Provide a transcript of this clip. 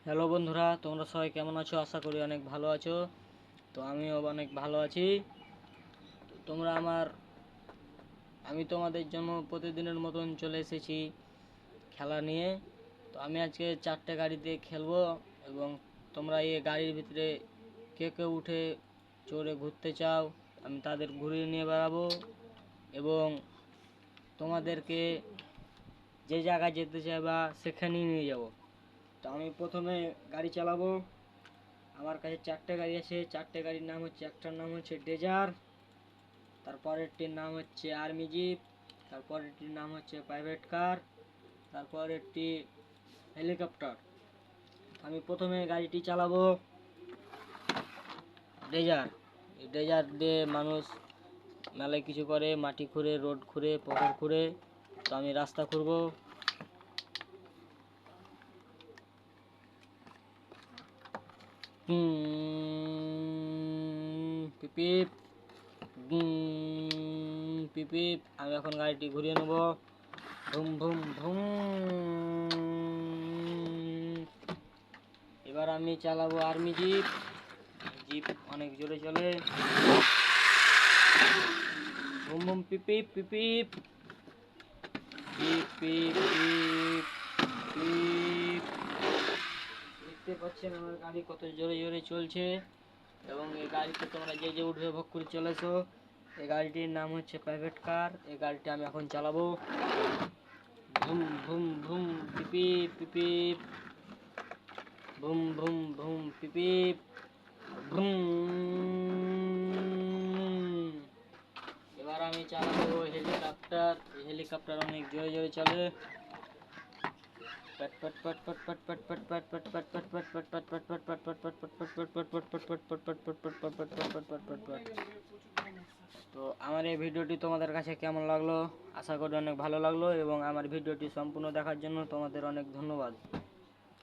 Hello বন্ধুরা, তোমরা সবাই কেমন আছো? আশা করি অনেক ভালো আছো। তো আমিও অনেক ভালো আছি। তোমরা আমি তোমাদের জন্য প্রতিদিনের মতন চলে এসেছি খেলা নিয়ে। তো আমি আজকে 4টে গাড়িতে খেলবো এবং তোমরা এই গাড়ির ভিতরে কে কে উঠে চড়ে ঘুরতে চাও আমি তাদের ঘুরিয়ে নিয়ে বেড়াবো এবং তোমাদেরকে যে জায়গায় যেতে চাইবা সেখানেই নিয়ে যাব। তো আমি প্রথমে গাড়ি চালাবো। আমার কাছে 4টে গাড়ি আছে। 4টে গাড়ির নাম হচ্ছে, একটার নাম হচ্ছে ডেজার, তারপরেরটির নাম হচ্ছে আর্মি জিপ, তারপরেরটির নাম হচ্ছে প্রাইভেট কার, তারপরেরটি হেলিকপ্টার। আমি প্রথমে গাড়িটি চালাবো ডেজার। এই ডেজার দিয়ে মানুষ মেলায় কিছু করে, মাটি খুঁড়ে, রোড খুঁড়ে, পুকুর খুঁড়ে। তো আমি রাস্তা খুঁড়বো। পিপিপ পিপিপ। আমি এখন গাড়িটি ঘুরিয়ে নেব। ভুম ভুম ভুম। এবার আমি চালাবো আর্মি জিপ। জিপ অনেক জোরে চলে। ভুম ভুম পিপিপ পিপিপ পিপ পিপ পিপ পিপ। দেখতে পাচ্ছেন আমার গাড়ি কত জোরে জোরে চলছে এবং এই গাড়িতে তোমরা যে যে উঠবে ভোগ করে চলেছো। এই গাড়িটির নাম হচ্ছে প্রাইভেট কার। এই গাড়িটি আমি এখন চালাবো। ভুম ভুম ভুম পিপিপ পিপিপ। ভুম ভুম ভুম পিপিপ ভুম। এবার আমি চালাবো হেলিকপ্টার। এই হেলিকপ্টার অনেক জোরে জোরে চলে। তো আমার এই ভিডিওটি তোমাদের কাছে কেমন লাগলো? আশা করি অনেক ভালো লাগলো এবং আমার ভিডিওটি সম্পূর্ণ দেখার জন্য তোমাদের অনেক ধন্যবাদ।